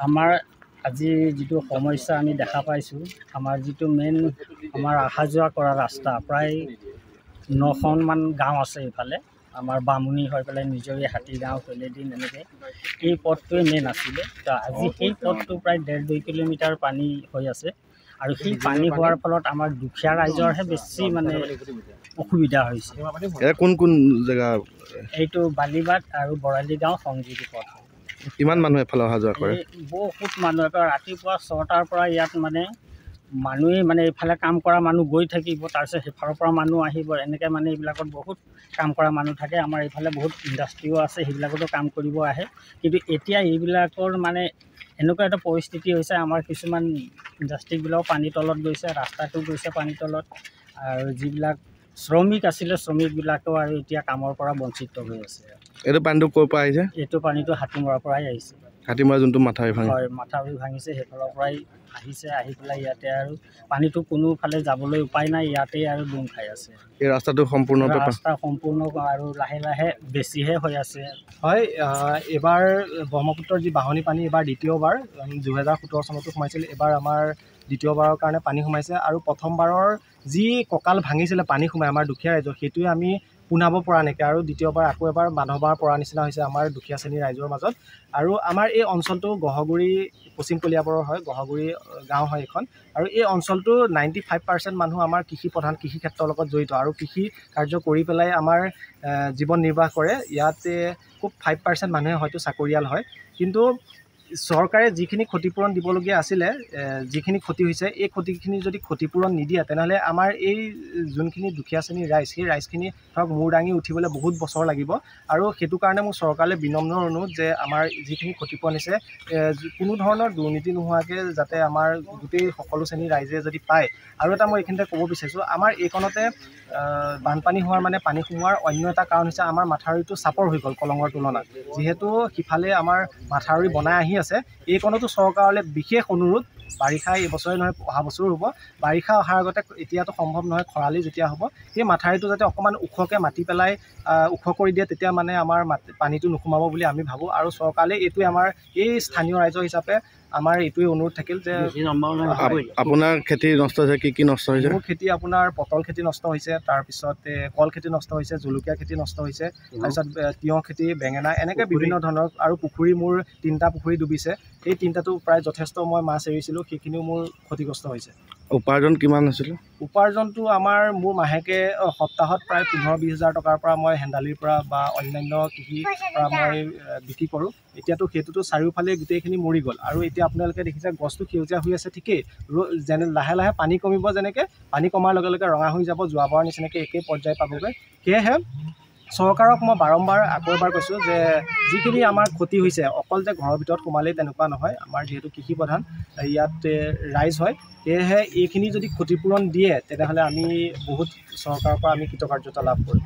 আমাৰ আজি যিটো সমস্যা আমি দেখা পাইছোঁ, আমাৰ যিটো মেইন আমাৰ অহা যোৱা কৰা ৰাস্তা প্ৰায় 9খনমান গাঁও আছে এইফালে, আমাৰ বামুণী হৈ পেলাই নিজৰি হাতীগাঁও পেলেদিন এনেকৈ এই পথটোৱে মেইন আছিলে। তো আজি সেই পথটো প্ৰায় 1.5-2 কিলোমিটাৰ পানী হৈ আছে আৰু সেই পানী হোৱাৰ ফলত আমাৰ দুখীয়া ৰাইজৰহে বেছি মানে অসুবিধা হৈছে। কোন কোন জেগা? এইটো বালিবাট আৰু বৰালি গাঁও সংযোগী পথ। কিমান মানুহ এফালে অহা যোৱা কৰে? বহুত মানুহ, ৰাতিপুৱা 6টাৰ পৰা ইয়াত মানুহে এইফালে কাম কৰা মানুহ গৈ থাকিব, তাৰপিছত সেইফালৰ পৰা মানুহ আহিব, এনেকৈ এইবিলাকত বহুত কাম কৰা মানুহ থাকে। আমাৰ এইফালে বহুত ইণ্ডাষ্ট্ৰিও আছে, সেইবিলাকতো কাম কৰিব আহে। কিন্তু এতিয়া এইবিলাকৰ এনেকুৱা এটা পৰিস্থিতি হৈছে, আমাৰ কিছুমান ইণ্ডাষ্ট্ৰিবিলাকো পানীৰ তলত গৈছে, ৰাস্তাটো গৈছে পানীৰ তলত, আৰু যিবিলাক শ্ৰমিক আছিলে শ্ৰমিকবিলাকেও আৰু এতিয়া কামৰ পৰা বঞ্চিত হৈ আছে। এইটো পানীটো ক'ৰ পৰা আহিছে? এইটো পানীটো হাতীমৰাৰ পৰাই আহিছে। হাতীমৰা যোনটো মাথাউৰি ভাঙিছে? হয়, মাথাউৰি ভাঙিছে, সেইফালৰ পৰাই আহিছে। আহি পেলাই ইয়াতে আৰু পানীটো কোনোফালে যাবলৈ উপায় নাই, ইয়াতেই আৰু ডুম খাই আছে। এই ৰাস্তাটো সম্পূৰ্ণ আৰু লাহে লাহে বেছিহে হৈ আছে। হয়, এইবাৰ ব্ৰহ্মপুত্ৰৰ যি বাঢ়নি পানী এইবাৰ দ্বিতীয়বাৰ 2017 চনতো সোমাইছিল, এইবাৰ আমাৰ দ্বিতীয়বাৰৰ কাৰণে পানী সোমাইছে। আৰু প্ৰথমবাৰৰ যি কঁকাল ভাঙিছিলে পানী সোমাই আমাৰ দুখীয়া ৰাইজৰ, সেইটোৱে আমি পোনাব পৰা নাইকিয়া, আৰু দ্বিতীয়বাৰ আকৌ এবাৰ বান্ধবাৰ পৰা নিচিনা হৈছে আমাৰ দুখীয়া শ্ৰেণীৰ ৰাইজৰ মাজত। আৰু আমাৰ এই অঞ্চলটো গহগুৰি পশ্চিম কলিয়াবৰৰ হয়, গহগুৰি গাঁও হয় এইখন। আৰু এই অঞ্চলটো 95% মানুহ আমাৰ কৃষি প্ৰধান, কৃষি ক্ষেত্ৰৰ লগত জড়িত আৰু কৃষি কাৰ্য কৰি পেলাই আমাৰ জীৱন নিৰ্বাহ কৰে। ইয়াতে খুব 5% মানুহে হয়তো চাকৰিয়াল হয়। কিন্তু চৰকাৰে যিখিনি ক্ষতিপূৰণ দিবলগীয়া আছিলে, যিখিনি ক্ষতি হৈছে, এই ক্ষতিখিনি যদি ক্ষতিপূৰণ নিদিয়ে, তেনেহ'লে আমাৰ এই যোনখিনি দুখীয়া শ্ৰেণীৰ ৰাইজ, সেই ৰাইজখিনি ধৰক মূৰ দাঙি উঠিবলৈ বহুত বছৰ লাগিব। আৰু সেইটো কাৰণে মোৰ চৰকাৰলৈ বিনম্ৰ অনুৰোধ যে আমাৰ যিখিনি ক্ষতিপূৰণ হৈছে, কোনো ধৰণৰ দুৰ্নীতি নোহোৱাকৈ যাতে আমাৰ গোটেই সকলো শ্ৰেণীৰ ৰাইজে যদি পায়। আৰু এটা মই এইখিনিতে ক'ব বিচাৰিছোঁ, আমাৰ এইকণতে বানপানী হোৱাৰ পানী সোমোৱাৰ অন্য এটা কাৰণ হৈছে আমাৰ মাথাউৰিটো চাপৰ হৈ গ'ল কলঙৰ তুলনাত। যিহেতু সিফালে আমাৰ মাথাউৰি বনাই আহি আছে, এইকণতো চৰকাৰলৈ বিশেষ অনুৰোধ, বাৰিষা এইবছৰে নহয় অহা বছৰো হ'ব, বাৰিষা অহাৰ আগতে এতিয়াতো সম্ভৱ নহয়, খৰালি যেতিয়া হ'ব, সেই মাথাউৰিটো যাতে অকণমান ওখকৈ মাটি পেলাই ওখ কৰি দিয়ে, তেতিয়া আমাৰ পানীটো নোসোমাব বুলি আমি ভাবোঁ। আৰু চৰকাৰলৈ এইটোৱে আমাৰ এই স্থানীয় ৰাইজৰ হিচাপে আমাৰ এইটোৱে অনুৰোধ থাকিল যে আপোনাৰ খেতি নষ্ট হৈছে, কি নষ্ট হৈছে? মোৰ খেতি আপোনাৰ পটল খেতি নষ্ট হৈছে, তাৰপিছত কল খেতি নষ্ট হৈছে, জলকীয়া খেতি নষ্ট হৈছে, তাৰপিছত তিয়ঁহ খেতি, বেঙেনা, এনেকৈ বিভিন্ন ধৰণৰ। আৰু পুখুৰী মোৰ 3টা পুখুৰী ডুবিছে, সেই 3টাটো প্ৰায় যথেষ্ট মই মাছ এৰিছিলোঁ, সেইখিনিও মোৰ ক্ষতিগ্ৰস্ত হৈছে। উপাৰ্জন কিমান হৈছিলে? উপাৰ্জনটো মোৰ মাহেকে সপ্তাহত প্ৰায় 15-20 হাজাৰ টকাৰ পৰা মই হেন্দালিৰ পৰা বা অন্যান্য কৃষিৰ পৰা মই বিক্ৰী কৰোঁ। এতিয়াতো সেইটোতো চাৰিওফালে গোটেইখিনি মৰি গ'ল। আৰু এতিয়া আপোনালোকে দেখিছে গছটো সেউজীয়া হৈ আছে ঠিকেই, যেনে লাহে লাহে পানী কমিব, যেনেকৈ পানী কমাৰ লগে লগে ৰঙা হৈ যাব, যোৱাবাৰৰ নিচিনাকৈ একেই পৰ্যায় পাবগৈ। সেয়েহে চৰকাৰক মই বাৰম্বাৰ আকৌ এবাৰ কৈছোঁ যে যিখিনি আমাৰ ক্ষতি হৈছে, অকল যে ঘৰৰ ভিতৰত সোমালেই তেনেকুৱা নহয়, আমাৰ যিহেতু কৃষি প্ৰধান ইয়াত ৰাইজ হয়, সেয়েহে এইখিনি যদি ক্ষতিপূৰণ দিয়ে, তেনেহ'লে আমি বহুত চৰকাৰৰ পৰা আমি কৃতকাৰ্যতা লাভ কৰিম।